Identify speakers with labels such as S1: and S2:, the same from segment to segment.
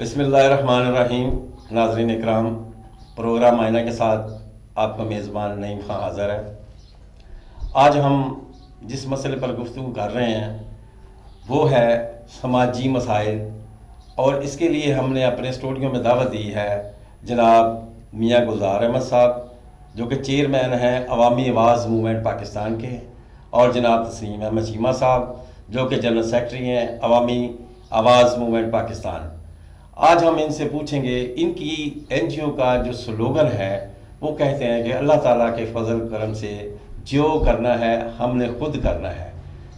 S1: बिस्मिल्लाहिर्रहमानिर्रहीम। नाज़रीन इकराम, प्रोग्राम आईना के साथ आपका मेज़बान नईम खान हाज़िर है। आज हम जिस मसले पर गुफ्तगू कर रहे हैं वो है समाजी मसाइल, और इसके लिए हमने अपने स्टूडियो में दावत दी है जनाब मियाँ गुलजार अहमद साहब, जो कि चेयरमैन हैं अवामी आवाज़ मूवमेंट पाकिस्तान के, और जनाब तस्लीम अहमद चीमा साहब, जो कि जनरल सेक्रेटरी हैं अवामी आवाज़ मूवमेंट पाकिस्तान। आज हम इनसे पूछेंगे, इनकी एनजीओ का जो स्लोगन है वो कहते हैं कि अल्लाह ताला के फजल करम से जो करना है हमने खुद करना है,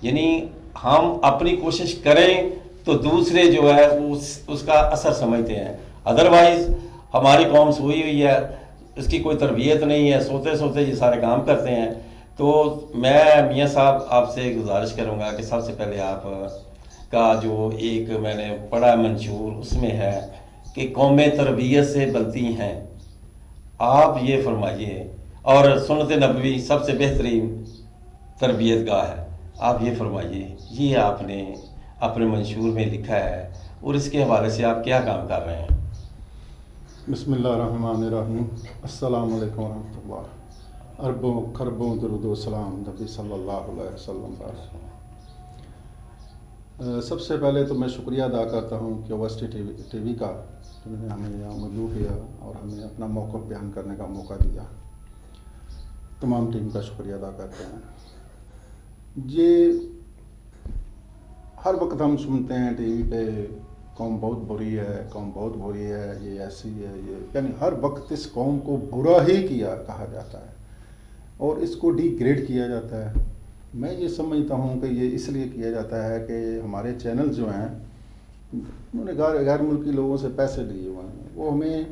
S1: यानी हम अपनी कोशिश करें तो दूसरे जो है उसका असर समझते हैं। अदरवाइज़ हमारी कौम सोई हुई है, इसकी कोई तरबियत नहीं है, सोते सोते ये सारे काम करते हैं। तो मैं मियाँ साहब आपसे गुजारिश करूँगा कि सबसे पहले आप का जो एक मैंने पढ़ा मंशूर, उसमें है कि कौमें तरबियत से बनती हैं, आप ये फरमाइए, और सुन्नत नबवी सबसे बेहतरीन तरबियत गाह है, आप ये फरमाइए, ये आपने अपने मंशूर में लिखा है और इसके हवाले से आप क्या काम कर रहे हैं?
S2: बिस्मिल्लाहिर्रहमानिर्रहीम। अस्सलामु अलैकुम वरहमतुल्लाह। अरबों खरबों दरूद सलाम नबी सल्लल्लाहु अलैहि वसल्लम पर। सबसे पहले तो मैं शुक्रिया अदा करता हूँ कि ओएसटी टीवी का, जिन्होंने हमें यहाँ मौजूद किया और हमें अपना मौक़िफ़ बयान करने का मौका दिया। तमाम टीम का शुक्रिया अदा करते हैं। ये हर वक्त हम सुनते हैं टीवी पे, कौम बहुत बुरी है, कौम बहुत बुरी है, ये ऐसी है, ये यानी हर वक्त इस कौम को बुरा ही कहा जाता है और इसको डिग्रेड किया जाता है। मैं ये समझता हूँ कि ये इसलिए किया जाता है कि हमारे चैनल जो हैं उन्होंने गैर मुल्की लोगों से पैसे लिए हुए हैं, वो हमें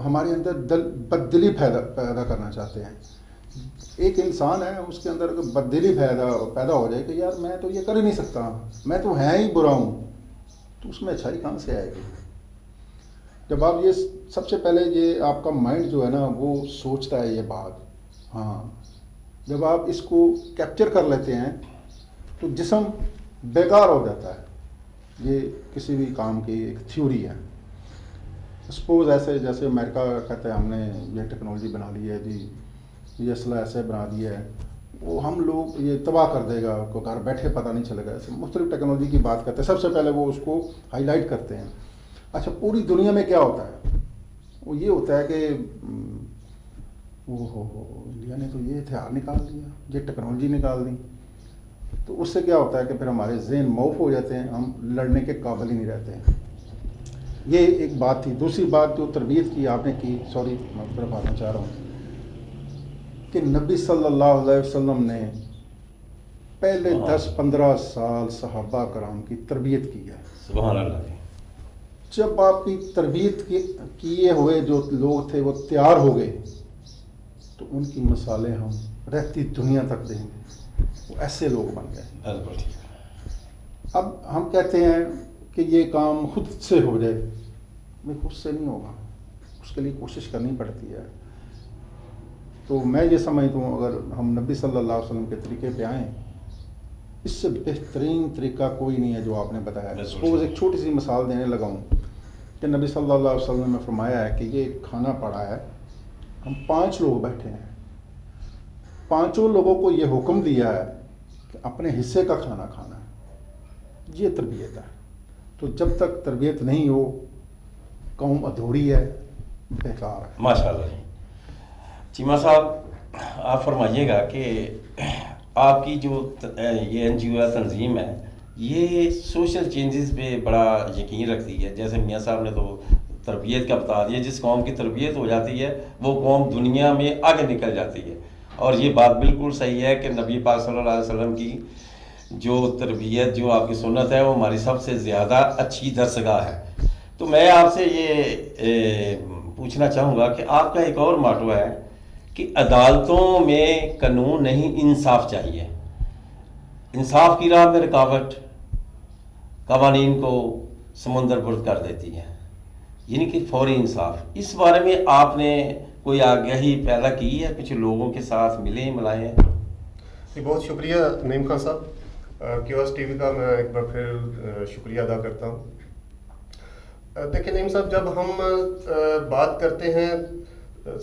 S2: हमारे अंदर बददिली पैदा करना चाहते हैं। एक इंसान है, उसके अंदर अगर बददिली पैदा हो जाए कि यार मैं तो ये कर ही नहीं सकता, मैं तो है ही बुरा हूँ, तो उसमें अच्छाई कहाँ से आएगी? जब आप ये सबसे पहले ये आपका माइंड जो है ना वो सोचता है ये बात, हाँ, जब आप इसको कैप्चर कर लेते हैं तो जिस्म बेकार हो जाता है। ये किसी भी काम की एक थ्योरी है। सपोज ऐसे जैसे अमेरिका कहते हैं हमने ये टेक्नोलॉजी बना ली है जी, ये असला ऐसे बना दिया है, वो हम लोग ये तबाह कर देगा, आपको घर बैठे पता नहीं चलेगा। ऐसे मुख्तलिफ टेक्नोलॉजी की बात करते हैं, सबसे पहले वो उसको हाईलाइट करते हैं। अच्छा, पूरी दुनिया में क्या होता है? वो ये होता है कि इंडिया ने तो ये हथियार निकाल दिया, ये टेक्नोलॉजी निकाल दी, तो उससे क्या होता है कि फिर हमारे ज़हन मौफ हो जाते हैं, हम लड़ने के काबिल ही नहीं रहते हैं। ये एक बात थी। दूसरी बात जो तरबियत की आपने की, सॉरी मैं उस तरफ आना चाह रहा हूँ कि नबी सल्लल्लाहु अलैहि वसल्लम ने पहले 10-15 साल सहाबा कराम की तरबियत की है।
S1: सुभान अल्लाह।
S2: जब आपकी तरबियत किए हुए जो लोग थे वो तैयार हो गए तो उनकी मिसालें हम रहती दुनिया तक देंगे, वो ऐसे लोग बन गए। अब हम कहते हैं कि ये काम खुद से हो जाए, मैं खुद से नहीं होगा, उसके लिए कोशिश करनी पड़ती है। तो मैं ये समझता हूँ अगर हम नबी सल्लल्लाहु अलैहि वसल्लम के तरीके पे आएँ, इससे बेहतरीन तरीका कोई नहीं है जो आपने बताया। सपोज एक छोटी सी मिसाल देने लगा हूँ कि नबी सल्लल्लाहु अलैहि वसल्लम ने फरमाया है कि ये खाना पड़ा है, हम 5 लोग बैठे हैं, 5 लोगों को ये हुक्म दिया है कि अपने हिस्से का खाना खाना है। ये तरबियत है। तो जब तक तरबियत नहीं हो कौम अधूरी है, बेकार है।
S1: माशाल्लाह जी। चीमा साहब, आप फरमाइएगा कि आपकी जो ये एनजीओ है, तंजीम है, ये सोशल चेंजेस पे बड़ा यकीन रखती है। जैसे मियाँ साहब ने तो तरबियत का बता दिया, जिस कौम की तरबियत हो जाती है वो कौम दुनिया में आगे निकल जाती है। और ये बात बिल्कुल सही है कि नबी पाक सल्लल्लाहु अलैहि वसल्लम की जो तरबियत, जो आपकी सुन्नत है, वो हमारी सबसे ज़्यादा अच्छी दरसगाह है। तो मैं आपसे ये पूछना चाहूँगा कि आपका एक और माटो है कि अदालतों में कानून नहीं, इंसाफ चाहिए। इंसाफ की राह में रुकावट कवानीन को समुंदर बुर्द कर देती है, यानी कि फौरी इंसाफ। इस बारे में आपने कोई आगाही पैदा की है, कुछ लोगों के साथ मिले मिलाए हैं?
S3: जी, बहुत शुक्रिया नईम खान साहब। क्यूएस टीवी का मैं एक बार फिर शुक्रिया अदा करता हूँ। دیکھیں نعیم صاحب، جب ہم بات کرتے ہیں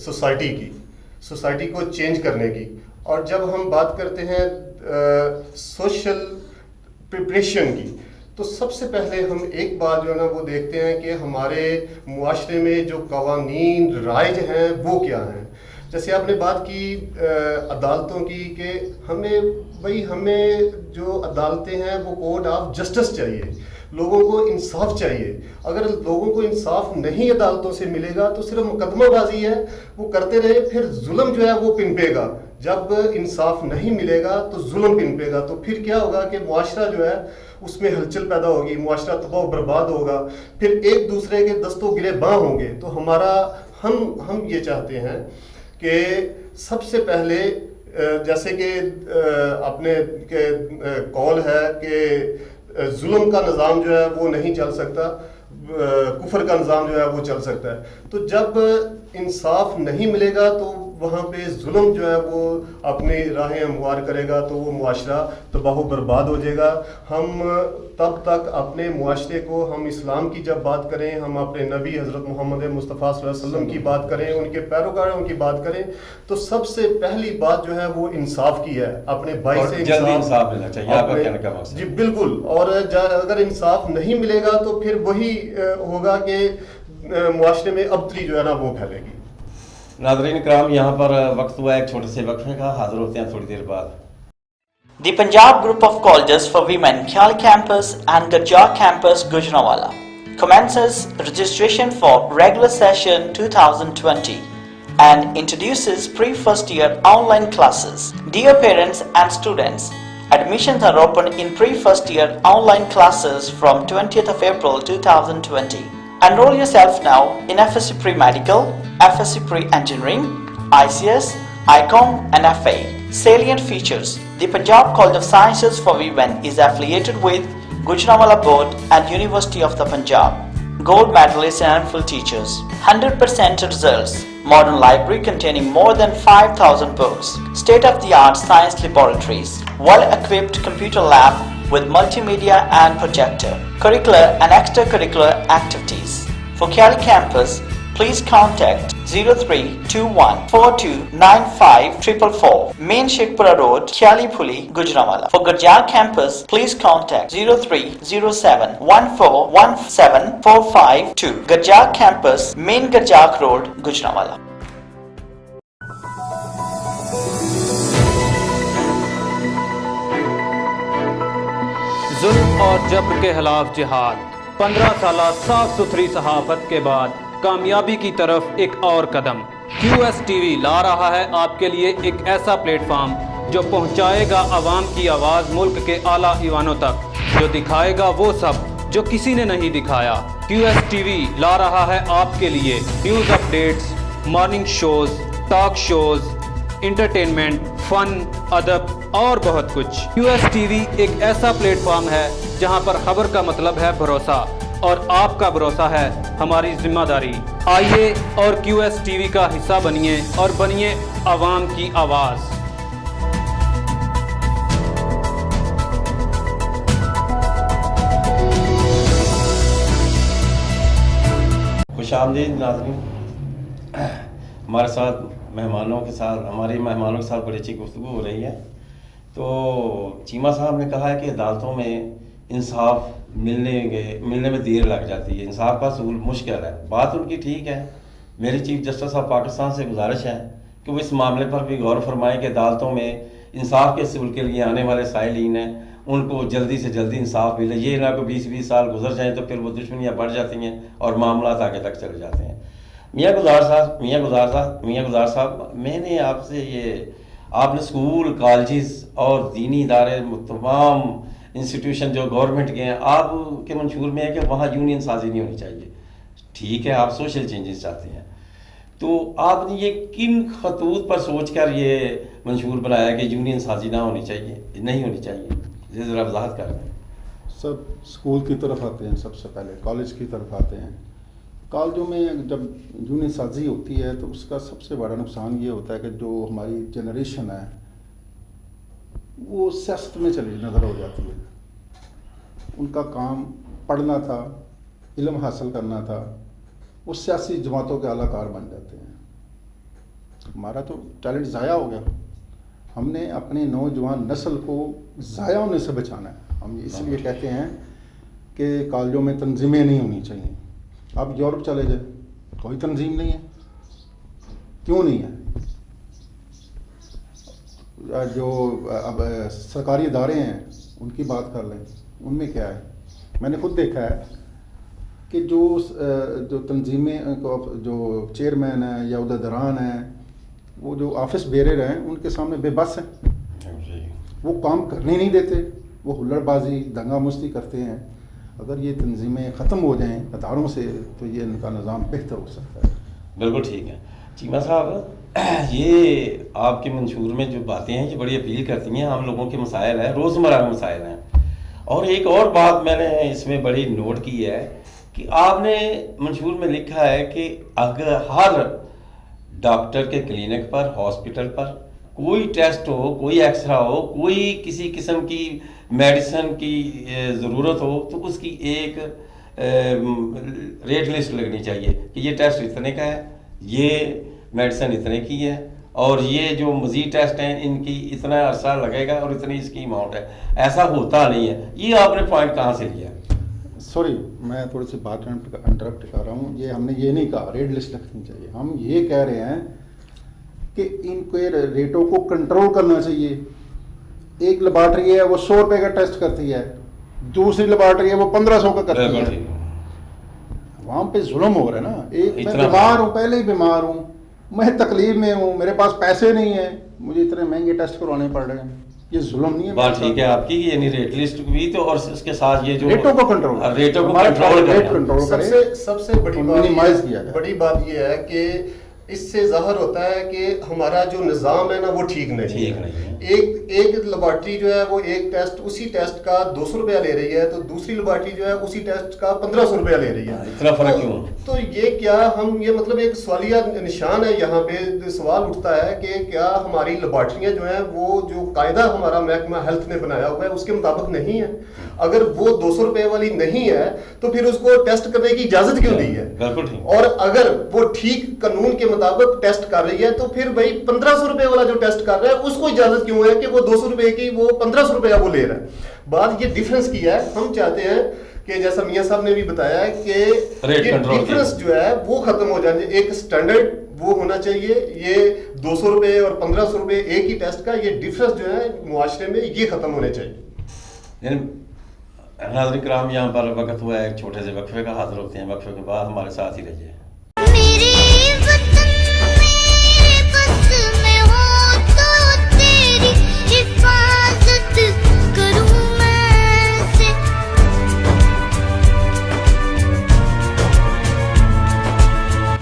S3: سوسائٹی کو چینج کرنے کی، اور جب ہم بات کرتے ہیں سوشل پریپریشن کی، تو سب سے پہلے ہم ایک بات جو ہے نا وہ دیکھتے ہیں کہ ہمارے معاشرے میں جو قوانین رائج ہیں وہ کیا ہیں. جیسے آپ نے بات کی عدالتوں کی کہ ہمیں جو عدالتیں ہیں وہ کوڈ آف جسٹس چاہیے، لوگوں کو انصاف چاہیے. اگر لوگوں کو انصاف نہیں عدالتوں سے ملے گا تو صرف مقدمہ بازی ہے، وہ کرتے رہے، پھر ظلم جو ہے وہ پنپے گا. جب انصاف نہیں ملے گا تو ظلم پنپے گا، تو پھر کیا ہوگا کہ معاشرہ جو ہے اس میں ہلچل پیدا ہوگی، معاشرہ تباہ و برباد ہوگا، پھر ایک دوسرے کے دست و گریباں ہوں گے. تو ہم یہ چاہتے ہیں کہ سب سے پہلے جیسے کہ اپنے قول ہے کہ ظلم کا نظام جو ہے وہ نہیں چل سکتا، کفر کا نظام جو ہے وہ چل سکتا ہے. تو جب انصاف نہیں ملے گا تو وہاں پہ ظلم جو ہے وہ اپنی راہیں ہموار کرے گا، تو وہ معاشرہ تباہ و برباد ہو جائے گا. ہم تب تک اپنے معاشرے کو، ہم اسلام کی جب بات کریں، ہم اپنے نبی حضرت محمد مصطفیٰ صلی اللہ علیہ وسلم کی بات کریں، ان کے پیروکاروں کی بات کریں، تو سب سے پہلی بات جو ہے وہ انصاف کی ہے. اپنے بھائی سے
S1: جلدی انصاف ملنا چاہیے، آپ کا کہنے کا مقصد.
S3: جی بالکل. اور اگر انصاف نہیں ملے گا تو پھر وہی ہوگا کہ معاشرے میں ابتری جو ہے نا وہ پھیلے گی.
S1: ناظرین کرام، یہاں پر وقت ہوا ایک چھوٹے سے وقفے کا، حاضر ہوتے ہیں تھوڑی دیر بعد.
S4: The Punjab Group of Colleges for Women, Khyali Campus and Garjar Campus, Gujranwala, commences registration for regular session 2020 and introduces pre-first year online classes. Dear parents and students, admissions are open in pre-first year online classes from 20th of April 2020. Enroll yourself now in FSC Pre-Medical, FSC Pre-Engineering, ICS, ICOM and FA. Salient features: the Punjab College of Sciences for Women is affiliated with Gujranwala Board and University of the Punjab. Gold medalists and full teachers. 100% results. Modern library containing more than 5,000 books. State-of-the-art science laboratories. Well-equipped computer lab with multimedia and projector. Curricular and extracurricular activities. For Khyali Campus, please contact 0321429544, Main Sheikhpura Road, Khyali Phuli, Gujranwala. For Garjar Campus, please contact 030714174552, Garjar Campus, Main Garjar Road, Gujranwala.
S5: ظلم اور جبر کے خلاف جہاد، 15 سالہ صاف ستھری صحافت کے بعد کامیابی کی طرف ایک اور قدم. QS TV لا رہا ہے آپ کے لیے ایک ایسا پلیٹ فارم جو پہنچائے گا عوام کی آواز ملک کے اعلیٰ ایوانوں تک، جو دکھائے گا وہ سب جو کسی نے نہیں دکھایا. QS TV لا رہا ہے آپ کے لیے news updates, morning shows, talk shows, entertainment, فن، ادب اور بہت کچھ. QS TV ایک ایسا پلیٹ فارم ہے جہاں پر خبر کا مطلب ہے بھروسہ، اور آپ کا بھروسہ ہے ہماری ذمہ داری. آئیے اور QS TV کا حصہ بنیے اور بنیے عوام کی آواز.
S1: خوش آمدید ناظرین. ہمارے ساتھ مہمانوں کے ساتھ بڑی اچھی گفتگو ہو رہی ہے. تو چیمہ صاحب نے کہا ہے کہ عدالتوں میں انصاف ملنے میں دیر لگ جاتی ہے، انصاف کا حصول مشکل ہے. بات ان کی ٹھیک ہے. میری چیف جسٹس آف پاکستان سے گزارش ہے کہ وہ اس معاملے پر بھی غور فرمائیں کہ عدالتوں میں انصاف کے حصول کے لیے آنے والے سائلین ہیں ان کو جلدی سے جلدی انصاف ملے. یہ نہ کہ 20 سال گزر جائیں تو پھر وہ دشمنیاں بڑھ جاتی ہیں اور معاملات آگے تک چلے جاتے ہیں. میاں گزار صاحب میں نے آپ سے آپ نے اسکول، کالجز اور دینی ادارے، تمام انسٹیٹیوشن جو گورنمنٹ کے ہیں، آپ کے منشور میں ہے کہ وہاں یونین سازی نہیں ہونی چاہیے. ٹھیک ہے، آپ سوشل چینجز چاہتے ہیں، تو آپ نے یہ کن خطوط پر سوچ کر یہ منشور بنایا کہ یونین سازی نہیں ہونی چاہیے؟ یہ ذرا وضاحت کر دیں.
S2: سب اسکول کی طرف آتے ہیں، سب سے پہلے کالج کی طرف آتے ہیں. کالجوں میں جب یونین سازی ہوتی ہے تو اس کا سب سے بڑا نقصان یہ ہوتا ہے کہ جو ہماری جنریشن ہے وہ سیاست میں چلی نظر ہو جاتی ہے. ان کا کام پڑھنا تھا، इल्म हासिल करना था, वो सियासी जमातों के अलाकार बन जाते हैं। हमारा तो टैलेंट ज़ाया हो गया। हमने अपने नौजवान नस्ल को ज़ाया होने से बचाना है। हम इसलिए कहते हैं कि कॉलेजों में तंजीमें नहीं होनी चाहिए। आप यूरोप चले जाए, कोई तंजीम नहीं है। क्यों नहीं है? जो अब सरकारी इदारे हैं उनकी बात कर लें, उनमें क्या है? मैंने खुद देखा है कि जो तंजीमें जो चेयरमैन हैं या उहदेदारान हैं, वो जो ऑफिस बेरर हैं, उनके सामने बेबस हैं। वो काम करने नहीं देते, वो हुल्लड़बाजी दंगा मुस्ती करते हैं। अगर ये तंजीमें ख़त्म हो जाएं अदारों से तो ये इनका निज़ाम बेहतर हो सकता है।
S1: बिल्कुल ठीक है। चीमा साहब, ये आपके मंशूर में जो बातें हैं ये बड़ी अपील करती हैं, आम लोगों के मसाइल हैं, रोज़मर्रा के मसाइल हैं। और एक और बात मैंने इसमें बड़ी नोट की है कि आपने मंशूर में लिखा है कि अगर हर डॉक्टर के क्लिनिक पर, हॉस्पिटल पर कोई टेस्ट हो, कोई एक्सरा हो, कोई किसी किस्म की मेडिसिन की ज़रूरत हो तो उसकी एक रेट लिस्ट लगनी चाहिए कि ये टेस्ट इतने का है, ये मेडिसिन इतने की है, और ये जो मज़ीद टेस्ट हैं इनकी इतना अरसा लगेगा और इतनी इसकी अमाउंट है। ऐसा होता नहीं है। ये आपने पॉइंट कहाँ से लिया?
S2: सॉरी, मैं थोड़ी सी बात इंटरप्ट कर रहा हूँ। ये हमने ये नहीं कहा रेट लिस्ट रखनी चाहिए। हम ये कह रहे हैं कि इनके रेटों को कंट्रोल करना चाहिए। एक लेबॉर्ट्री है वो 100 रुपये का टेस्ट करती है, दूसरी लेबॉर्ट्री है वो 1500 का करती है। वहाँ पे जुल्म हो रहा है ना। एक मैं बीमार हूँ, पहले ही बीमार हूँ, मैं तकलीफ में हूँ, मेरे पास पैसे नहीं है, मुझे इतने महंगे टेस्ट करवाने पड़ रहे हैं। ये जुल्म नहीं है?
S1: बात ठीक है आपकी, यानी रेट लिस्ट भी तो, और उसके साथ ये जो
S2: रेटों को कंट्रोल
S3: सबसे बड़ी बात ये है कि इससे ज़ाहिर होता है कि हमारा जो निज़ाम है ना वो ठीक नहीं है। एक लेबॉर्ट्री जो है वो एक टेस्ट, उसी टेस्ट का 200 रुपया ले रही है, तो दूसरी लेबॉर्ट्री जो है उसी टेस्ट का 1500 रुपया ले रही है।
S1: इतना फर्क क्यों?
S3: तो ये क्या हम ये मतलब एक सवालिया निशान है। यहाँ पे सवाल उठता है कि क्या हमारी लेबॉर्ट्रियाँ जो है वो जो कायदा हमारा महकमा हेल्थ ने बनाया हुआ है उसके मुताबिक नहीं है? अगर वो 200 रुपये वाली नहीं है तो फिर उसको टेस्ट करने की इजाजत क्यों दी है? और अगर वो ठीक कानून के मुताबिक टेस्ट कर रही है तो फिर भाई 1500 रुपये वाला जो टेस्ट कर रहा है उसको इजाजत क्यों है कि वो 200 रुपये की वो 1500 रुपया वो ले रहा है? बात ये डिफरेंस की है। हम चाहते हैं कि जैसा मियां साहब ने भी बताया है कि ये डिफरेंस जो है वो खत्म हो जाए। एक स्टैंडर्ड वो होना चाहिए। ये 200 रुपये और 1500 रुपये एक ही टेस्ट का ये डिफरेंस जो है मुआशरे में ये खत्म होने चाहिए।
S1: नाज़रीन किराम, यहाँ पर वक्त हुआ है एक छोटे से वक्फे का। हाजिर होते हैं वक्फे के बाद, हमारे साथ ही रहिए।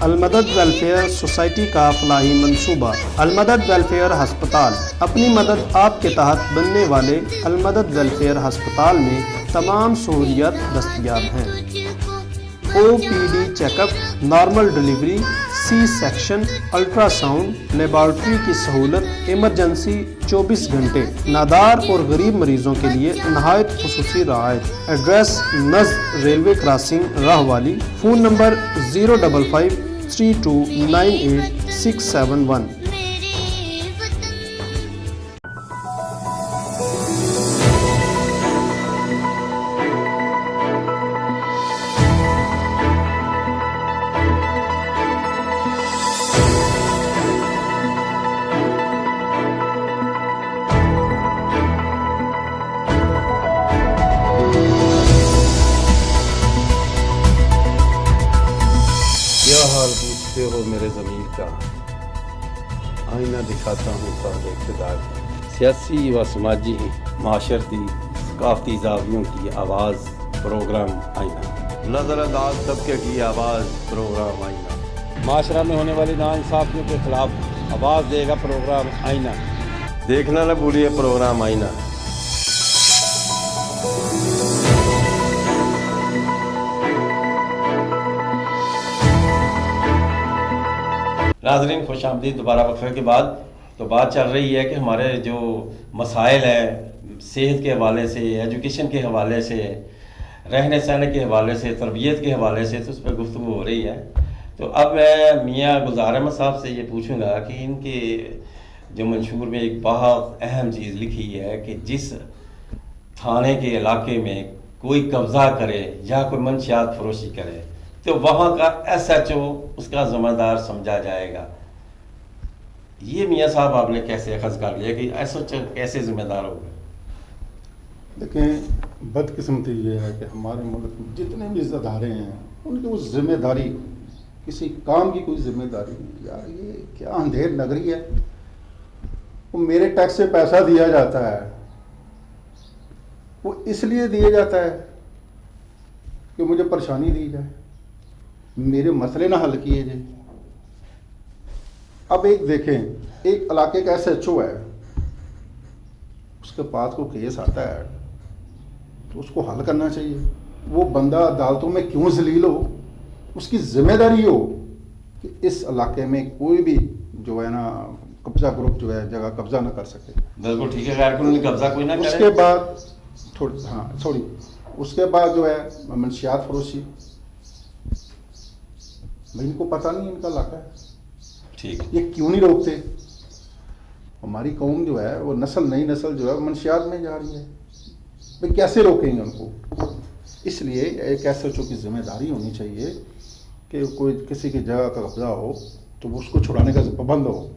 S6: अलमदद वेलफेयर सोसाइटी का फलाही मंसूबा। अलमदद वेलफेयर हस्पताल अपनी मदद आपके तहत बनने वाले अलमदद वेलफेयर हस्पताल में तमाम सहूलियात दस्तयाब हैं। OPD checkup, normal delivery, C section, ultrasound, laboratory की सहूलत, इमरजेंसी 24 घंटे, नादार और गरीब मरीजों के लिए नहायत खुसूसी रियायत। एड्रेस नज़्र railway crossing Rahwali. Phone number 055 3298 671।
S7: क्या हाल पूछते हो मेरे ज़मीर का, आईना दिखाता हूँ सब इक़्तिदार का। सियासी व समाजी, माशरती, सकाफ़ती ज़ावियों की आवाज़ प्रोग्राम आईना। नज़रअंदाज तबके की आवाज़ प्रोग्राम आईना। माशरा में होने वाली नाइंसाफ़ियों के ख़िलाफ़ आवाज़ देगा प्रोग्राम आईना। देखना न भूलिए प्रोग्राम आईना।
S1: नाज़रीन खुश आमदीद दोबारा वक्फे के बाद। तो बात चल रही है कि हमारे जो मसाइल हैं सेहत के हवाले से, एजुकेशन के हवाले से, رہنے سہنے کے حوالے سے، تربیت کے حوالے سے تو اس پہ گفتگو ہو رہی ہے. تو اب میں میاں گلزار احمد صاحب سے یہ پوچھوں گا کہ ان کے جو منشور میں ایک بہت اہم چیز لکھی ہے کہ جس تھانے کے علاقے میں کوئی قبضہ کرے یا کوئی منشیات فروشی کرے تو وہاں کا ایس ایچ او اس کا ذمہ دار سمجھا جائے گا. یہ میاں صاحب آپ نے کیسے اخذ کر لیا کہ ایس ایچ او کیسے ذمہ دار ہوگا؟
S2: دیکھیں بدقسمتی یہ ہے کہ ہمارے ملک میں جتنے بھی ادارے ہیں ان کی وہ ذمہ داری، کسی کام کی کوئی ذمہ داری نہیں. یار یہ کیا اندھیر نگری ہے. وہ میرے ٹیکس سے پیسہ دیا جاتا ہے، وہ اس لیے دیا جاتا ہے کہ مجھے پریشانی دی جائے، میرے مسئلے نہ حل کیے جائیں. اب ایک دیکھیں، ایک علاقے کا ایس ایچ او ہے، اس کے پاس کو کیس آتا ہے تو اس کو حل کرنا چاہیے. وہ بندہ عدالتوں میں کیوں ذلیل ہو؟ اس کی ذمہ داری ہو کہ اس علاقے میں کوئی بھی جو ہے نا قبضہ گروپ جو ہے جگہ قبضہ نہ کر سکے.
S1: بالکل ٹھیک ہے، غیر قانونی قبضہ کوئی نہ کرے.
S2: اس کے بعد اس کے بعد جو ہے منشیات فروشی، بھائی ان کو پتہ نہیں ان کا علاقہ ہے،
S1: ٹھیک ہے.
S2: یہ کیوں نہیں روکتے؟ ہماری قوم جو ہے وہ نئی نسل جو ہے منشیات میں جا رہی ہے، بھائی کیسے روکیں گے ان کو؟ اس لیے ایک ایس ایچ او کی ذمہ داری ہونی چاہیے کہ کوئی کسی کی جگہ کا قبضہ ہو تو وہ اس کو چھڑانے کا پابند ہو،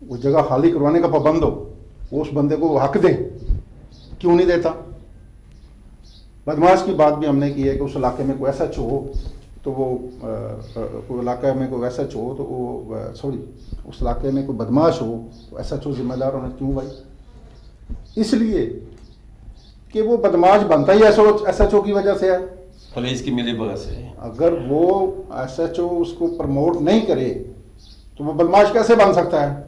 S2: وہ جگہ خالی کروانے کا پابند ہو، وہ اس بندے کو حق دے. کیوں نہیں دیتا؟ بدماش کی بات بھی ہم نے کی ہے کہ اس علاقے میں کوئی ایس ایچ او ہو تو وہ کوئی علاقے میں کوئی ایس ایچ او ہو تو وہ اس علاقے میں کوئی بدماش ہو تو ایس ایچ او ذمہ دار ہونا. کیوں بھائی؟ اس لیے کہ وہ بدماش بنتا ہی ایس ایچ او کی وجہ سے ہے،
S1: پولیس کی ملی بھگت سے.
S2: اگر وہ ایس ایچ او اس کو پروموٹ نہیں کرے تو وہ بدماش کیسے بن سکتا ہے؟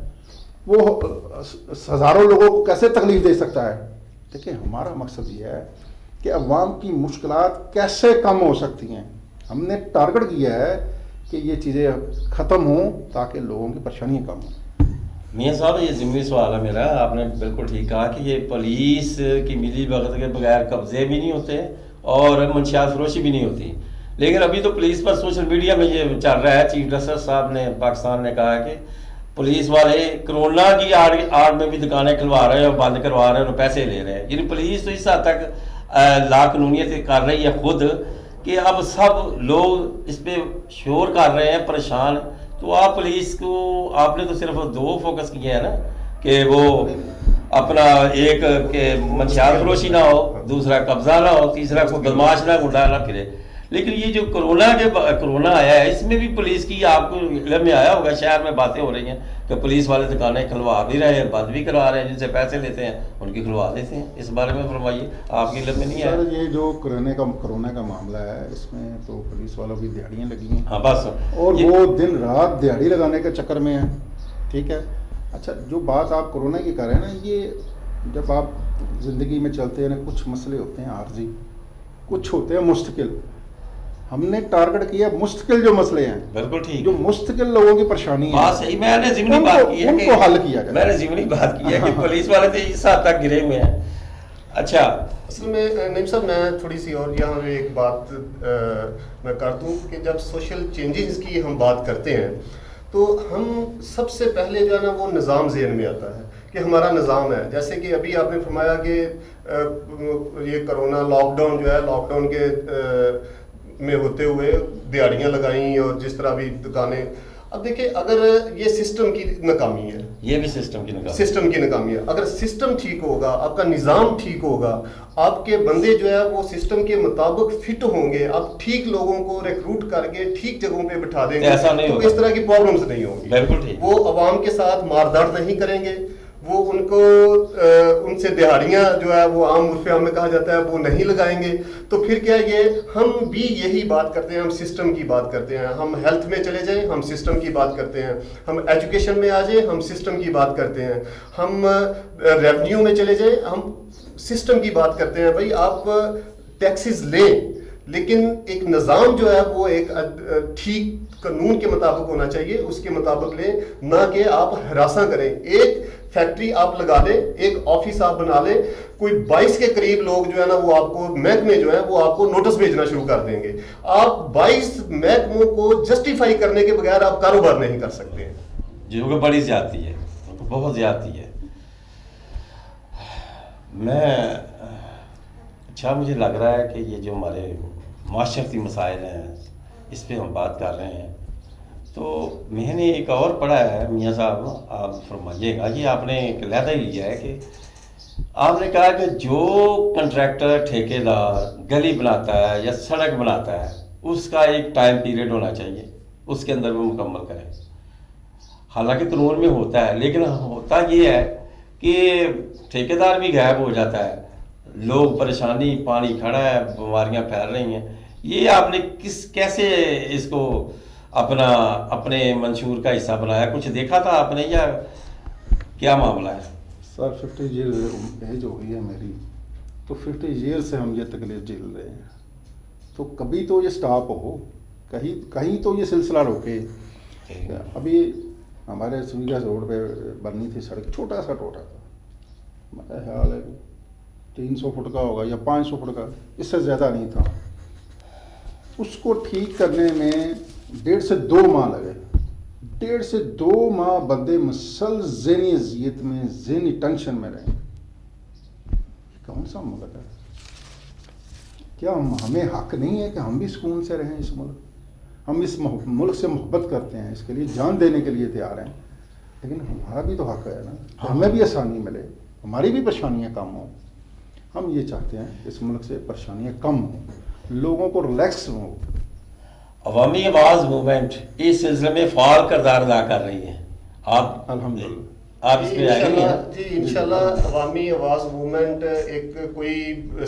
S2: وہ ہزاروں لوگوں کو کیسے تکلیف دے سکتا ہے؟ دیکھیں ہمارا مقصد یہ ہے کہ عوام کی مشکلات کیسے کم ہو سکتی ہیں. ہم نے ٹارگٹ کیا ہے کہ یہ چیزیں ختم ہوں تاکہ لوگوں کی پریشانیاں کم ہوں.
S1: میاں صاحب یہ ضمنی سوال ہے میرا، آپ نے بالکل ٹھیک کہا کہ یہ پولیس کی ملی بھگت کے بغیر قبضے بھی نہیں ہوتے اور منشیات فروشی بھی نہیں ہوتی. لیکن ابھی تو پولیس پر سوشل میڈیا میں یہ چل رہا ہے، چیف جسٹس صاحب نے پاکستان نے کہا کہ پولیس والے کرونا کی آڑ میں بھی دکانیں کھلوا رہے ہیں اور بند کروا رہے ہیں اور پیسے لے رہے ہیں. یعنی پولیس تو اس حد تک لا قانونیت کر رہی ہے خود کہ اب سب لوگ اس پہ شور کر رہے ہیں، پریشان. تو آپ پولیس کو آپ نے تو صرف 2 فوکس کیے ہیں نا کہ وہ اپنا ایک کہ منشیات فروشی نہ ہو، دوسرا قبضہ نہ ہو، تیسرا کوئی بدماش نہ گنڈا نہ پھرے. لیکن یہ جو کرونا آیا ہے اس میں بھی پولیس کی آپ کو علم میں آیا ہوگا، شہر میں باتیں ہو رہی ہیں کہ پولیس والے دکانیں کھلوا بھی رہے ہیں، بند بھی کروا رہے ہیں، جن سے پیسے لیتے ہیں ان کی کھلوا دیتے ہیں. اس بارے میں فرمائیے، آپ کی علم میں نہیں آیا؟
S2: سر یہ جو کرونا کا معاملہ ہے اس میں تو پولیس والوں کی دیہڑیاں لگی ہیں.
S1: ہاں بس،
S2: اور وہ دن رات دیہڑی لگانے کے چکر میں ہیں. ٹھیک ہے. اچھا جو بات آپ کرونا کی کر رہے ہیں نا، یہ جب آپ زندگی میں چلتے ہیں نا کچھ مسئلے ہوتے ہیں عارضی، کچھ ہوتے ہیں مستقل. ہم نے ٹارگٹ کیا مستقل جو مسئلے ہیں،
S1: بالکل ٹھیک،
S2: جو مستقل لوگوں کی پریشانی ہے،
S1: بات صحیح. میں نے ضمنی بات کی ہے
S2: ان کو حل کیا جائے.
S1: میں نے ضمنی بات کی ہے کہ پولیس والے تو اس حد تک گرے ہوئے ہیں. اچھا
S3: اصل میں نعیم صاحب میں تھوڑی سی اور یہاں پہ ایک بات میں کرتا ہوں کہ جب سوشل چینجز کی ہم بات کرتے ہیں تو ہم سب سے پہلے جو ہے نا وہ نظام ذہن میں آتا ہے کہ ہمارا نظام ہے. جیسے کہ ابھی آپ نے فرمایا کہ یہ کرونا لاک ڈاؤن جو ہے، لاک ڈاؤن کے میں ہوتے ہوئے دیہڑیاں لگائیں اور جس طرح بھی دکانیں. اب دیکھیں اگر یہ سسٹم کی ناکامی ہے،
S1: یہ بھی سسٹم کی ناکامی
S3: ہے. اگر سسٹم ٹھیک ہوگا، آپ کا نظام ٹھیک ہوگا، آپ کے بندے جو ہے وہ سسٹم کے مطابق فٹ ہوں گے، آپ ٹھیک لوگوں کو ریکروٹ کر کے ٹھیک جگہوں پہ بٹھا دیں گے تو اس طرح کی پرابلمز نہیں ہوں گی.
S1: بالکل ٹھیک.
S3: وہ عوام کے ساتھ مارداڑ نہیں کریں گے، وہ ان سے دیہڑیاں جو ہے وہ عام عرف عام میں کہا جاتا ہے وہ نہیں لگائیں گے. تو پھر کیا یہ ہم بھی یہی بات کرتے ہیں، ہم سسٹم کی بات کرتے ہیں. ہم ہیلتھ میں چلے جائیں ہم سسٹم کی بات کرتے ہیں، ہم ایجوکیشن میں آ جائیں ہم سسٹم کی بات کرتے ہیں، ہم ریونیو میں چلے جائیں ہم سسٹم کی بات کرتے ہیں. بھائی آپ ٹیکسز لیں لیکن ایک نظام جو ہے وہ ایک ٹھیک قانون کے مطابق ہونا چاہیے، اس کے مطابق لیں، نہ کہ آپ ہراساں کریں. ایک فیکٹری آپ لگا لیں، ایک آفس آپ بنا لیں، کوئی 22 کے قریب لوگ جو ہے نا وہ آپ کو محکمے جو ہیں وہ آپ کو نوٹس بھیجنا شروع کر دیں گے. آپ 22 محکموں کو جسٹیفائی کرنے کے بغیر آپ کاروبار نہیں کر سکتے ہیں.
S1: جی وہ بڑی زیادتی ہے، بہت زیادتی ہے. اچھا مجھے لگ رہا ہے کہ یہ جو ہمارے معاشرتی مسائل ہیں اس پہ ہم بات کر رہے ہیں، تو میں نے ایک اور پڑھا ہے میاں صاحب، آپ فرمائیے گا، یہ آپ نے ایک علیحدہ ہی لیا ہے کہ آپ نے کہا کہ جو کنٹریکٹر ٹھیکیدار گلی بناتا ہے یا سڑک بناتا ہے اس کا ایک ٹائم پیریڈ ہونا چاہیے، اس کے اندر وہ مکمل کرے. حالانکہ قانون میں ہوتا ہے، لیکن ہوتا یہ ہے کہ ٹھیکیدار بھی غائب ہو جاتا ہے، لوگ پریشانی، پانی کھڑا ہے، بیماریاں پھیل رہی ہیں. یہ آپ نے کیسے اس کو اپنے منشور کا حصہ بنایا؟ کچھ دیکھا تھا آپ نے یا کیا معاملہ ہے؟
S2: سر 50 ایئر ایج ہو گئی ہے میری، تو 50 ایئر سے ہم یہ تکلیف جھیل رہے ہیں. تو کبھی تو یہ سٹاپ ہو، کہیں تو یہ سلسلہ روکے. ابھی ہمارے سویگا روڈ پہ بننی تھی سڑک، چھوٹا سا ٹوٹا تھا، میرا خیال ہے 300 فٹ کا ہوگا یا 500 فٹ کا، اس سے زیادہ نہیں تھا. اس کو ٹھیک کرنے میں 1.5 سے 2 ماہ لگے. 1.5 سے 2 ماہ بندے مسلسل ذہنی اذیت میں، ذہنی ٹینشن میں رہے. کون سا ملک ہے؟ کیا ہمیں حق نہیں ہے کہ ہم بھی سکون سے رہیں اس ملک؟ ہم اس ملک سے محبت کرتے ہیں، اس کے لیے جان دینے کے لیے تیار ہیں، لیکن ہمارا بھی تو حق ہے نا کہ ہمیں بھی آسانی ملے، ہماری بھی پریشانیاں کم ہوں. ہم یہ چاہتے ہیں کہ اس ملک سے پریشانیاں کم ہوں، لوگوں کو ریلیکس ہوں.
S1: عوامی آواز موومنٹ اس سلسلے میں فعال کردار ادا کر رہی ہے. آپ
S2: الحمدللہ
S1: آپ اس پہ آگے ہیں؟
S3: جی انشاءاللہ عوامی آواز موومنٹ ایک کوئی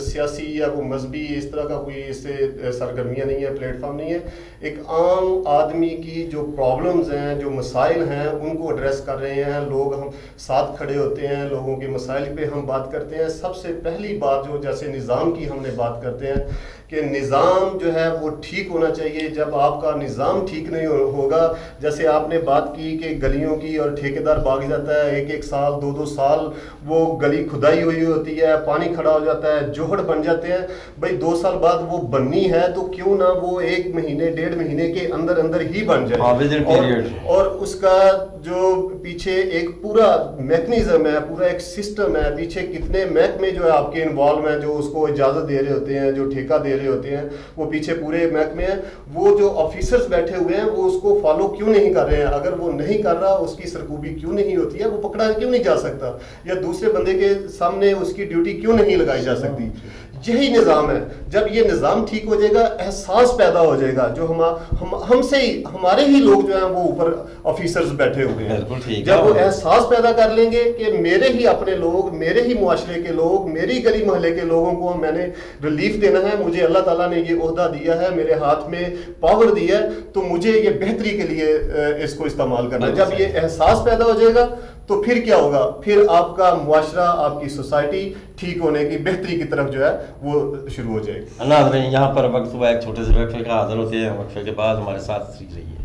S3: سیاسی یا کوئی مذہبی اس طرح کا کوئی اس سے سرگرمیاں نہیں ہے، پلیٹ فارم نہیں ہے. ایک عام آدمی کی جو پرابلمز ہیں، جو مسائل ہیں، ان کو ایڈریس کر رہے ہیں. لوگ ہم ساتھ کھڑے ہوتے ہیں، لوگوں کے مسائل پہ ہم بات کرتے ہیں. سب سے پہلی بات جو جیسے نظام کی ہم نے بات کرتے ہیں کہ نظام جو ہے وہ ٹھیک ہونا چاہیے. جب آپ کا نظام ٹھیک نہیں ہوگا، جیسے آپ نے بات کی کہ گلیوں کی اور ٹھیکیدار بھاگ جاتا ہے، 1 سال 2 سال وہ گلی کھدائی ہوئی ہوتی ہے، پانی کھڑا ہو جاتا ہے، جوہڑ بن جاتے ہیں. بھائی 2 سال بعد وہ بننی ہے تو کیوں نہ وہ 1 مہینے 1.5 مہینے کے اندر ہی بن جائے. اور اس کا جو پیچھے ایک پورا میکنزم ہے، پورا ایک سسٹم ہے، پیچھے کتنے محکمے جو ہے آپ کے انوالو ہیں، جو اس کو اجازت دے رہے ہوتے ہیں، جو ٹھیکہ دے رہے ہوتے ہیں، وہ پیچھے پورے محکمے ہیں. وہ جو آفیسرز بیٹھے ہوئے ہیں وہ اس کو فالو کیوں نہیں کر رہے ہیں؟ اگر وہ نہیں کر رہا، اس کی سرکوبی کیوں نہیں ہوتی ہے؟ وہ پکڑا کیوں نہیں جا سکتا؟ یا دوسرے بندے کے سامنے اس کی ڈیوٹی کیوں نہیں لگائی جا سکتی؟ یہی نظام ہے. جب یہ نظام ٹھیک ہو جائے گا، احساس پیدا ہو جائے گا. جو ہم سے ہی ہمارے ہی لوگ جو ہیں وہ اوپر آفیسرز بیٹھے ہوئے ہیں، جب وہ احساس پیدا کر لیں گے کہ میرے ہی اپنے لوگ، میرے ہی معاشرے کے لوگ، میری گلی محلے کے لوگوں کو میں نے ریلیف دینا ہے، مجھے اللہ تعالیٰ نے یہ عہدہ دیا ہے، میرے ہاتھ میں پاور دی ہے، تو مجھے یہ بہتری کے لیے اس کو استعمال کرنا ہے. جب یہ احساس پیدا ہو جائے گا تو پھر کیا ہوگا؟ پھر آپ کا معاشرہ، آپ کی سوسائٹی ٹھیک ہونے کی، بہتری کی طرف جو ہے وہ شروع ہو جائے گی.
S1: ناظرین یہاں پر وقت ہوا ایک چھوٹے سے وقفے کا، حاضر ہوتے ہیں وقفے کے بعد. ہمارے ساتھ رہیے.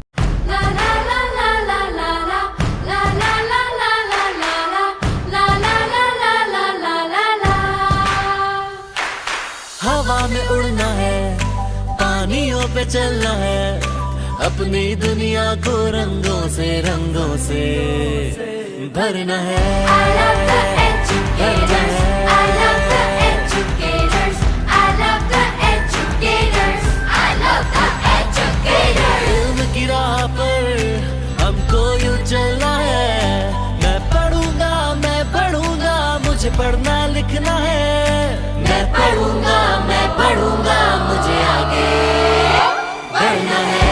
S8: ہوا میں اڑنا ہے، پانیوں پہ چلنا ہے، اپنی دنیا کو رنگوں سے بھرنا ہے. علم کی راہ پر ہم کو یوں چلنا ہے. میں پڑھوں گا مجھے پڑھنا لکھنا ہے. میں پڑھوں گا مجھے آگے بڑھنا ہے.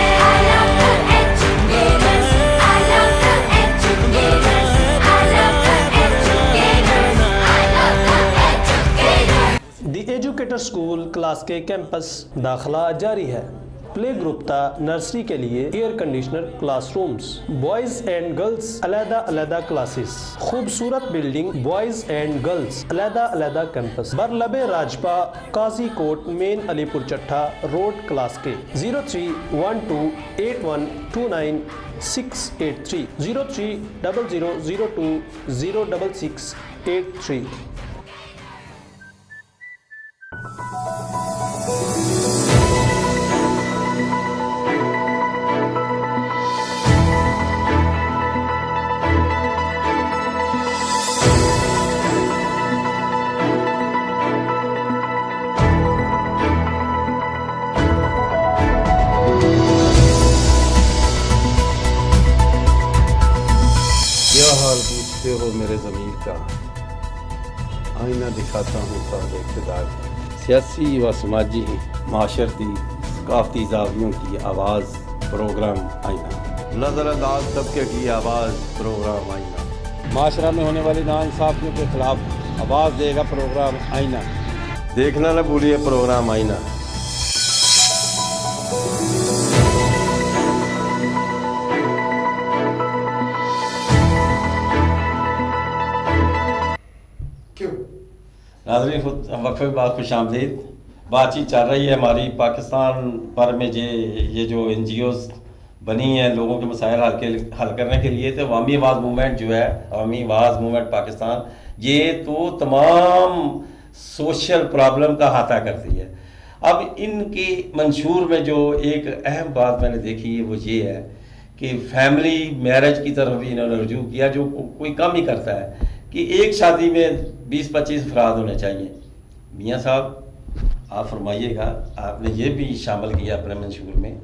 S6: دی ایجوکیٹر اسکول کلاس کے کیمپس داخلہ جاری ہے. प्ले ग्रुप था नर्सरी के लिए air conditioner classrooms, boys and girls अलहदा अलहदा क्लासेस, खूबसूरत बिल्डिंग बॉयज एंड गर्ल्स अलहदा अलहदा कैंपस, बरलबे राजपा, काजी कोट, मेन अलीपुर चट्टा रोड, क्लास के। 031281298683, 0300020663।
S7: क्या हाल पूछते हो मेरे ज़मीर का, आईना दिखाता हूँ सब इक़्तिदार का। सियासी व समाजी माशरती सकाफ़ती ज़ावियों की आवाज़ प्रोग्राम आईना, नज़रअंदाज तबके की आवाज़ प्रोग्राम आईना, माशरा में होने वाली नाइंसाफ़ियों के ख़िलाफ़ आवाज़ देगा प्रोग्राम आईना। देखना न भूलिए प्रोग्राम आईना।
S1: नाज़रीन वक्फे के बाद खुशामदीद। बातचीत चल रही है हमारी पाकिस्तान भर में ये जो NGOs बनी हैं लोगों के मसाइल हल करने के लिए। तो अवामी आवाज़ मूवमेंट जो है, अवामी आवाज़ मूवमेंट पाकिस्तान, ये तो तमाम सोशल प्रॉब्लम का अहाता करती है। अब इनके मंशूर में जो एक अहम बात मैंने देखी है वो ये है कि फैमिली मैरिज की तरफ भी इन्होंने रजू किया, जो कोई कम ही करता है कि एक शादी में 20-25 अफराद होने चाहिए। मियाँ साहब आप फरमाइएगा, आपने ये भी शामिल किया अपने मंशूर में,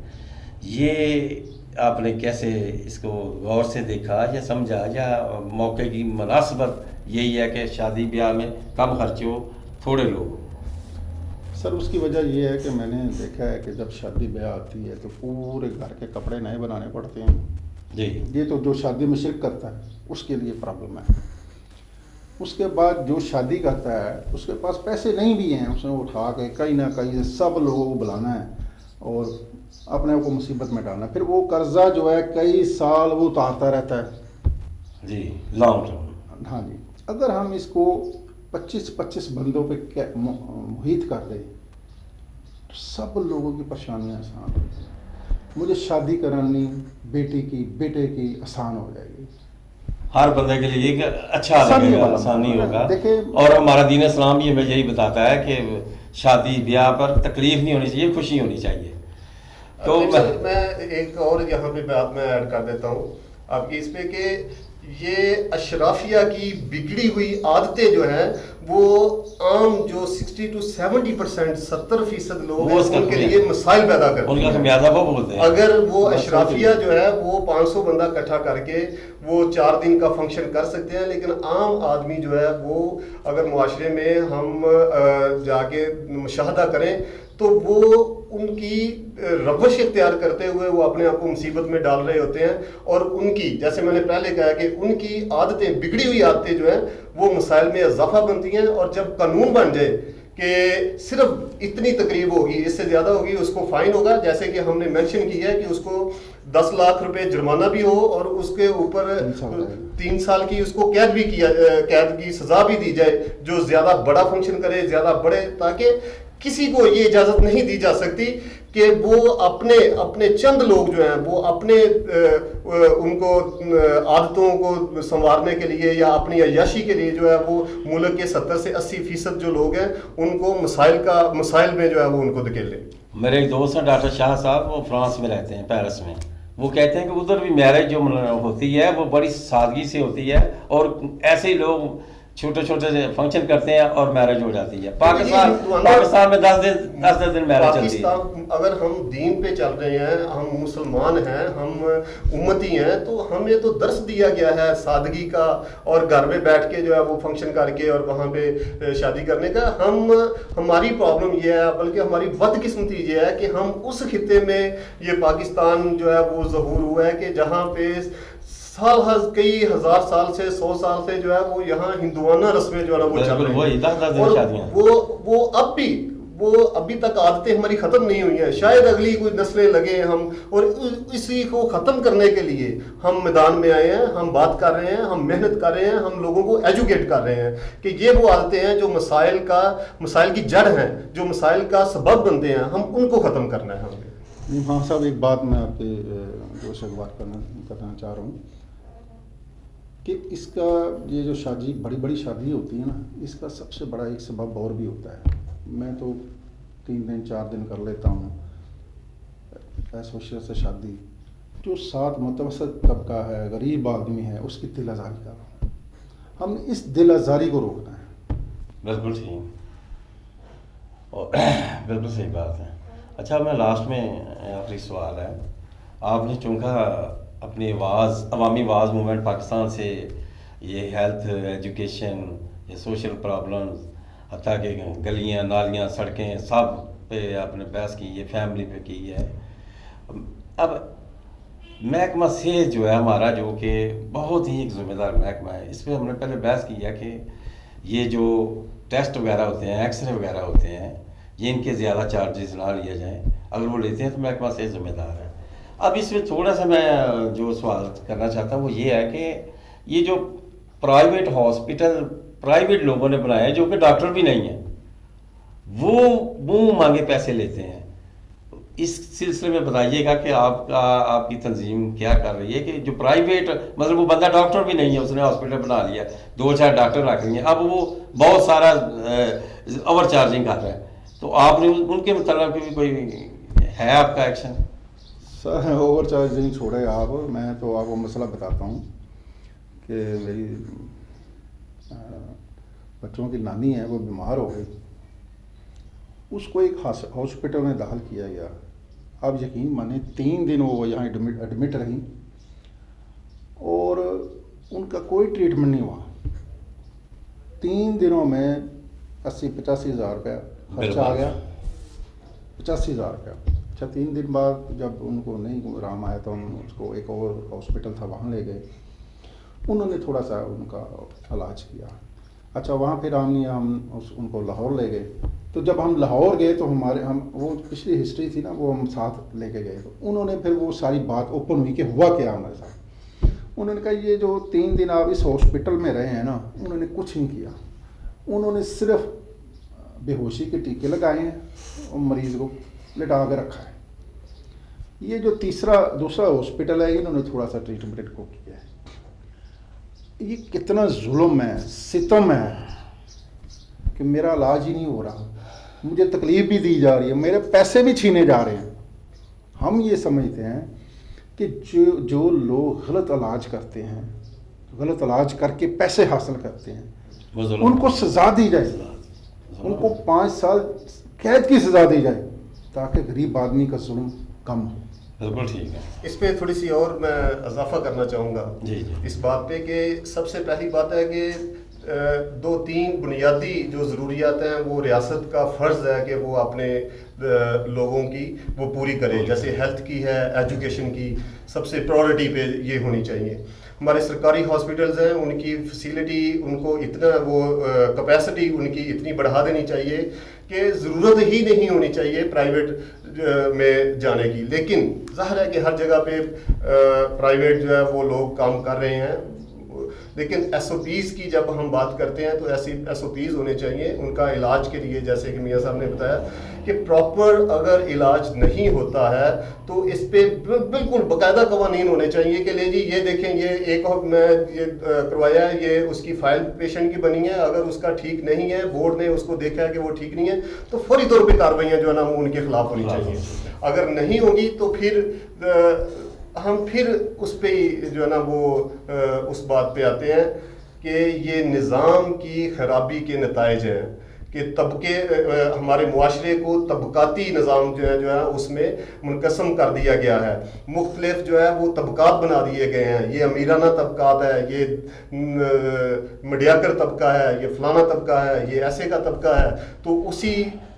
S1: ये आपने कैसे इसको गौर से देखा या समझा, या मौके की मुनासबत यही है कि शादी ब्याह में कम खर्चे हो, थोड़े लोग?
S2: सर उसकी वजह ये है कि मैंने देखा है कि जब शादी ब्याह आती है तो पूरे घर के कपड़े नए बनाने पड़ते हैं
S1: जी।
S2: ये तो जो शादी में शिरक करता है उसके लिए प्रॉब्लम है। उसके बाद जो शादी करता है उसके पास पैसे नहीं भी हैं, उसने उठा के कहीं ना कहीं से सब लोगों को बुलाना है और अपने आप को मुसीबत में डालना है। फिर वो कर्जा जो है कई साल वो उतारता रहता है
S1: जी, लॉन्ग टर्म।
S2: हाँ जी, अगर हम इसको 25-25 बंदों पे मुहित कर दें तो सब लोगों की परेशानियाँ आसान हो जाएगी। मुझे शादी करानी बेटे की आसान हो जाएगी,
S1: हर बंदे के लिए एक अच्छा लगेगा, आसानी होगा। और हमारा दीन इस्लाम भी हमें यही बताता है कि शादी ब्याह पर तकलीफ नहीं होनी चाहिए, खुशी होनी चाहिए। तो
S3: मैं एक और यहाँ पे बात मैं ऐड कर देता हूँ आपकी इस पे कि ये अशराफिया की बिगड़ी हुई आदतें जो हैं वो आम जो 60-70% लोग हैं उनके लिए मसाइल पैदा करते हैं,
S1: उनका खमियाजा वो बोलते हैं।
S3: अगर वो अशराफिया जो है वो 500 बंदा इकट्ठा करके वो 4 दिन का फंक्शन कर सकते हैं, लेकिन आम आदमी जो है वो अगर मुआशरे में हम जाके मुशाहदा करें तो वो उनकी रवश इख्तियार करते हुए वो अपने आप को मुसीबत में डाल रहे होते हैं। और उनकी, जैसे मैंने पहले कहा कि उनकी आदतें, बिगड़ी हुई आदतें जो हैं वो मसाइल में इजाफा बनती हैं। और जब कानून बन जाए कि सिर्फ इतनी तकरीब होगी, इससे ज़्यादा होगी उसको फ़ाइन होगा, जैसे कि हमने मेंशन किया है कि उसको 10 लाख रुपए जुर्माना भी हो और उसके ऊपर 3 साल की उसको कैद की सज़ा भी दी जाए जो ज़्यादा बड़ा फंक्शन करे, ज़्यादा बड़े, ताकि किसी को ये इजाज़त नहीं दी जा सकती कि वो अपने चंद लोग जो हैं वो अपने उनको आदतों को संवारने के लिए या अपनी अय्याशी के लिए जो है वो मुल्क के 70 से 80% जो लोग हैं उनको मसाइल में जो है वो उनको धकेल लें।
S1: मेरे एक दोस्त हैं डॉक्टर शाह साहब, वो फ्रांस में रहते हैं, पेरिस में। वो कहते हैं कि उधर भी मैरिज जो होती है वो बड़ी सादगी से होती है और ऐसे ही लोग छोटे छोटे फंक्शन करते हैं और मैरिज हो जाती है। पाकिस्तान में 10 दिन मैरिज चलती है।
S3: अगर हम दीन पे चल रहे हैं, हम मुसलमान हैं, हम उम्मती हैं, तो हमें तो दर्स दिया गया है सादगी का और घर में बैठ के जो है वो फंक्शन करके और वहाँ पे शादी करने का। हमारी प्रॉब्लम ये है, बल्कि हमारी बदकिस्मती ये है कि हम उस खित्ते में ये पाकिस्तान जो है वो ज़हूर हुआ है कि जहाँ पे कई हजार साल से 100 साल से जो है वो यहाँ हिंदुआना रस्में जो है वो चल रही हैं। वो अब भी वो अभी तक आदतें हमारी ख़त्म नहीं हुई हैं, शायद अगली कोई नस्लें लगे हम, और इसी को ख़त्म करने के लिए हम मैदान में आए हैं, हम बात कर रहे हैं, हम मेहनत कर रहे हैं, हम लोगों को एजुकेट कर रहे हैं कि ये वो आदतें हैं जो मसाइल की जड़ हैं, जो मसाइल का सबब बनते हैं, हम उनको ख़त्म करना है हमें।
S2: जी हाँ साहब, एक बात मैं आपके जोश अखबार करना चाह रहा हूँ कि इसका ये जो शादी बड़ी शादी होती है ना, इसका सबसे बड़ा एक सबब और भी होता है। मैं तो 3 दिन 4 दिन कर लेता हूँ एसोसिएट से शादी, जो साथ मुतवसत तबका है, गरीब आदमी है, उसकी दिल आज़ारी कर रहा हूँ। हम इस दिल आज़ारी को रोकना है।
S1: बिल्कुल ठीक और बिल्कुल सही बात है। अच्छा, मैं लास्ट में आखिरी सवाल है, आपने चूँकि अपनी अवामी आवाज़ मूवमेंट पाकिस्तान से ये हेल्थ, एजुकेशन, ये सोशल प्रॉब्लम्स, हत्ता कि गलियाँ नालियाँ सड़कें सब पे आपने बहस की है, फैमिली पे की है। अब महकमा सेहत जो है हमारा, जो कि बहुत ही एक ज़िम्मेदार महकमा है, इस पर हमने पहले बहस की है कि ये जो टेस्ट वगैरह होते हैं, एक्सरे वगैरह होते हैं, ये इनके ज़्यादा चार्जेस ना लिए जाएँ, अगर वो लेते हैं तो महकमा सेहत ज़िम्मेदार है। अब इसमें थोड़ा सा मैं जो सवाल करना चाहता हूँ वो ये है कि ये जो प्राइवेट हॉस्पिटल प्राइवेट लोगों ने बनाए हैं, जो कि डॉक्टर भी नहीं हैं, वो मुँह मांगे पैसे लेते हैं। इस सिलसिले में बताइएगा कि आपकी तंजीम क्या कर रही है कि जो प्राइवेट, मतलब वो बंदा डॉक्टर भी नहीं है, उसने हॉस्पिटल बना लिया, 2-4 डॉक्टर रख लिए, अब वो बहुत सारा ओवर चार्जिंग कर रहा है, तो आपने उनके मतलब भी कोई है आपका एक्शन?
S2: सर ओवर चार्जिंग छोड़े आप, मैं तो आपको मसला बताता हूँ कि मेरी बच्चों की नानी है, वो बीमार हो गई, उसको एक हॉस्पिटल में दाखिल किया गया। आप यकीन माने 3 दिन वो यहाँ एडमिट रही और उनका कोई ट्रीटमेंट नहीं हुआ। 3 दिनों में 80-85 हज़ार रुपया खर्चा आ गया, 85 हज़ार रुपया। अच्छा, 3 दिन बाद जब उनको नहीं आराम आया तो हम उसको एक और हॉस्पिटल था वहाँ ले गए, उन्होंने थोड़ा सा उनका इलाज किया। अच्छा, वहाँ फिर हम उनको लाहौर ले गए, तो जब हम लाहौर गए तो हम वो पिछली हिस्ट्री थी ना, वो हम साथ लेके गए, तो उन्होंने फिर वो सारी बात ओपन हुई कि हुआ क्या हमारे साथ। उन्होंने कहा ये जो 3 दिन आप इस हॉस्पिटल में रहे हैं ना, उन्होंने कुछ नहीं किया, उन्होंने सिर्फ बेहोशी के टीके लगाए हैं और मरीज़ को लिटा के रखा है। ये जो दूसरा हॉस्पिटल है, इन्होंने थोड़ा सा ट्रीटमेंट को किया है। ये कितना जुल्म है, सितम है कि मेरा इलाज ही नहीं हो रहा, मुझे तकलीफ भी दी जा रही है, मेरे पैसे भी छीने जा रहे हैं। हम ये समझते हैं कि जो लोग गलत इलाज करते हैं, गलत इलाज करके पैसे हासिल करते हैं, उनको सज़ा दी जाए, उनको 5 साल कैद की सज़ा दी जाए, ताकि गरीब आदमी का जुल्म कम हो।
S1: बिल्कुल ठीक है।
S3: इस पे थोड़ी सी और मैं इजाफा करना चाहूँगा इस बात पे कि सबसे पहली बात है कि 2-3 बुनियादी जो ज़रूरियात हैं वो रियासत का फ़र्ज़ है कि वो अपने लोगों की वो पूरी करे। जैसे हेल्थ की है, एजुकेशन की, सबसे प्रायोरिटी पे ये होनी चाहिए। हमारे सरकारी हॉस्पिटल्स हैं, उनकी फैसिलिटी, उनको इतना वो कैपेसिटी उनकी इतनी बढ़ा देनी चाहिए कि ज़रूरत ही नहीं होनी चाहिए प्राइवेट में जाने की। लेकिन ज़ाहिर है कि हर जगह पे प्राइवेट जो है वो लोग काम कर रहे हैं, लेकिन SOPs की जब हम बात करते हैं तो ऐसी SOPs होने चाहिए उनका इलाज के लिए। जैसे कि मियाँ साहब ने बताया कि प्रॉपर अगर इलाज नहीं होता है तो इस पे बिल्कुल बाकायदा कवानीन होने चाहिए कि ले जी ये देखें, ये एक और मैं ये करवाया है, ये उसकी फाइल पेशेंट की बनी है, अगर उसका ठीक नहीं है, बोर्ड ने उसको देखा है कि वो ठीक नहीं है, तो फौरी तौर पर कार्रवाइयाँ जो है ना वो उनके खिलाफ होनी चाहिए। अगर नहीं होगी तो फिर हम फिर उस पे जो है ना वो उस बात पे आते हैं कि ये निज़ाम की खराबी के नताइज हैं कि तबके हमारे मुआशरे को तबकाती निज़ाम जो है उसमें मुनक़सम कर दिया गया है। मुख्तलिफ जो है वो तबकात बना दिए गए हैं, ये अमीराना तबकात है, ये मीडियाकर तबका है, ये फ़लाना तबका है, ये ऐसे का तबका है। तो उसी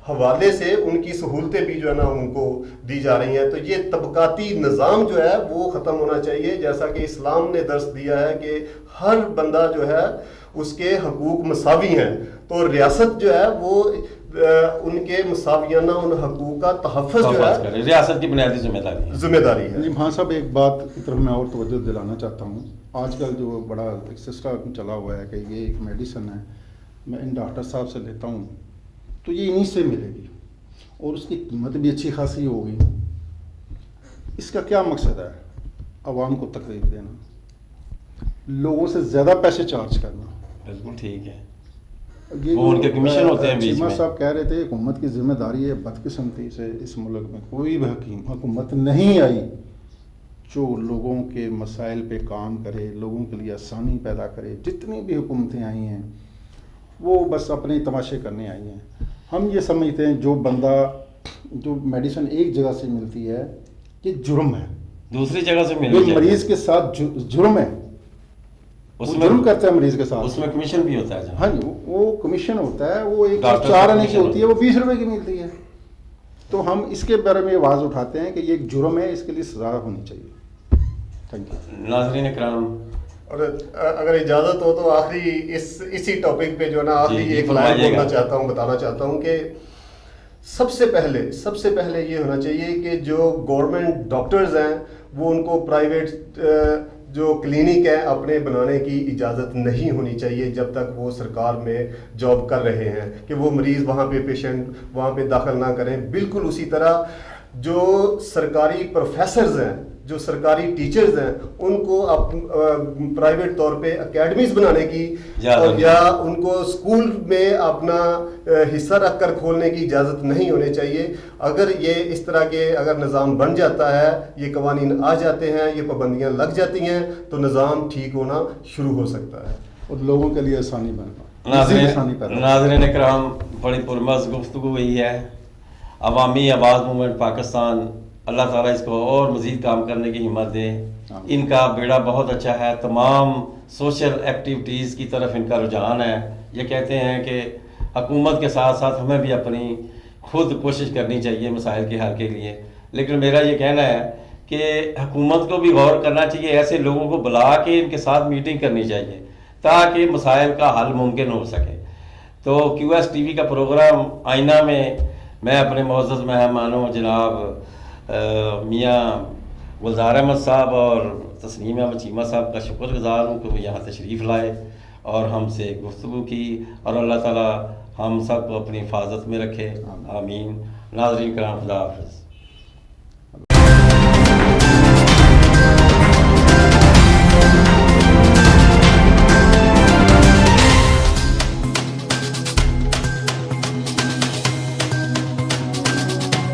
S3: हवाले से उनकी सहूलतें भी जो है ना उनको दी जा रही हैं। तो ये तबकाती निज़ाम जो है वो ख़त्म होना चाहिए। जैसा कि इस्लाम ने दर्स दिया है कि हर बंदा जो है उसके हकूक मसावी हैं, तो रियासत जो है वो ان کے مساویانہ ان حقوق کا تحفظ جو ہے
S1: ریاست کی بنیادی ذمہ داری
S3: ہے.
S2: جی ہاں صاحب، ایک بات کی طرف میں اور توجہ دلانا چاہتا ہوں. آج کل جو بڑا ایک سسٹم چلا ہوا ہے کہ یہ ایک میڈیسن ہے، میں ان ڈاکٹر صاحب سے لیتا ہوں تو یہ انہی سے ملے گی اور اس کی قیمت بھی اچھی خاصی ہوگی. اس کا کیا مقصد ہے؟ عوام کو تکلیف دینا، لوگوں سے زیادہ پیسے چارج کرنا.
S1: بالکل ٹھیک ہے،
S2: یہ
S1: وہ ان کے کمیشن ہوتے ہیں بیچ
S2: چیمہ
S1: میں.
S2: صاحب کہہ رہے تھے حکومت کی ذمہ داری ہے. بدقسمتی سے اس ملک میں کوئی بھی حکومت نہیں آئی جو لوگوں کے مسائل پہ کام کرے، لوگوں کے لیے آسانی پیدا کرے. جتنی بھی حکومتیں آئی ہیں وہ بس اپنے تماشے کرنے آئی ہیں. ہم یہ سمجھتے ہیں جو بندہ جو میڈیسن ایک جگہ سے ملتی ہے یہ جرم ہے،
S1: دوسری جگہ سے مل
S2: یہ مریض کے ساتھ جرم ہے.
S1: اس
S2: وہ
S1: میں
S2: جرم کرتا ہے مریض کے ساتھ.
S1: اس میں کمیشن بھی ہوتا ہے.
S2: ہاں جی، وہ کمیشن ہوتا ہے، وہ ایک
S1: ڈاکٹر
S2: 4 آنے کی
S1: کمیشن
S2: ہوتی ہے، وہ 20 روپے کی ملتی ہے. تو ہم اس کے بارے میں آواز اٹھاتے ہیں کہ یہ ایک جرم ہے، اس کے لیے سزا ہونی چاہیے. Thank you.
S1: ناظرین اکرام،
S3: اور اگر اجازت ہو تو آخری اسی ٹاپک پہ جو ہے نا آخری
S1: جی
S3: ایک لائن بولنا چاہتا ہوں، بتانا چاہتا ہوں کہ سب سے پہلے یہ ہونا چاہیے کہ جو گورنمنٹ ڈاکٹرز ہیں وہ ان کو پرائیویٹ جو کلینک ہے اپنے بنانے کی اجازت نہیں ہونی چاہیے جب تک وہ سرکار میں جاب کر رہے ہیں، کہ وہ مریض وہاں پہ پیشنٹ وہاں پہ داخل نہ کریں. بالکل اسی طرح جو سرکاری پروفیسرز ہیں، جو سرکاری ٹیچرز ہیں، ان کو پرائیویٹ طور پہ اکیڈمیز بنانے کی یا ان کو اسکول میں اپنا حصہ رکھ کر کھولنے کی اجازت نہیں ہونی چاہیے. اگر یہ اس طرح کے اگر نظام بن جاتا ہے، یہ قوانین آ جاتے ہیں، یہ پابندیاں لگ جاتی ہیں تو نظام ٹھیک ہونا شروع ہو سکتا ہے
S2: اور لوگوں کے لیے آسانی بننا.
S1: ناظرین اکرام، بڑی پرمغز گفتگو ہوئی ہے. عوامی آواز موومنٹ پاکستان، اللہ تعالیٰ اس کو اور مزید کام کرنے کی ہمت دے. ان کا بیڑا بہت اچھا ہے، تمام سوشل ایکٹیویٹیز کی طرف ان کا رجحان ہے. یہ کہتے ہیں کہ حکومت کے ساتھ ساتھ ہمیں بھی اپنی خود کوشش کرنی چاہیے مسائل کے حل کے لیے. لیکن میرا یہ کہنا ہے کہ حکومت کو بھی غور کرنا چاہیے، ایسے لوگوں کو بلا کے ان کے ساتھ میٹنگ کرنی چاہیے تاکہ مسائل کا حل ممکن ہو سکے. تو QS TV کا پروگرام آئینہ میں اپنے معزز مہمانوں جناب میاں گلزار احمد صاحب اور تسنیم احمد چیمہ صاحب کا شکر گزار ہوں کہ وہ یہاں تشریف لائے اور ہم سے گفتگو کی، اور اللہ تعالیٰ ہم سب کو اپنی حفاظت میں رکھے. آمین. ناظرین کرام، خدا حافظ.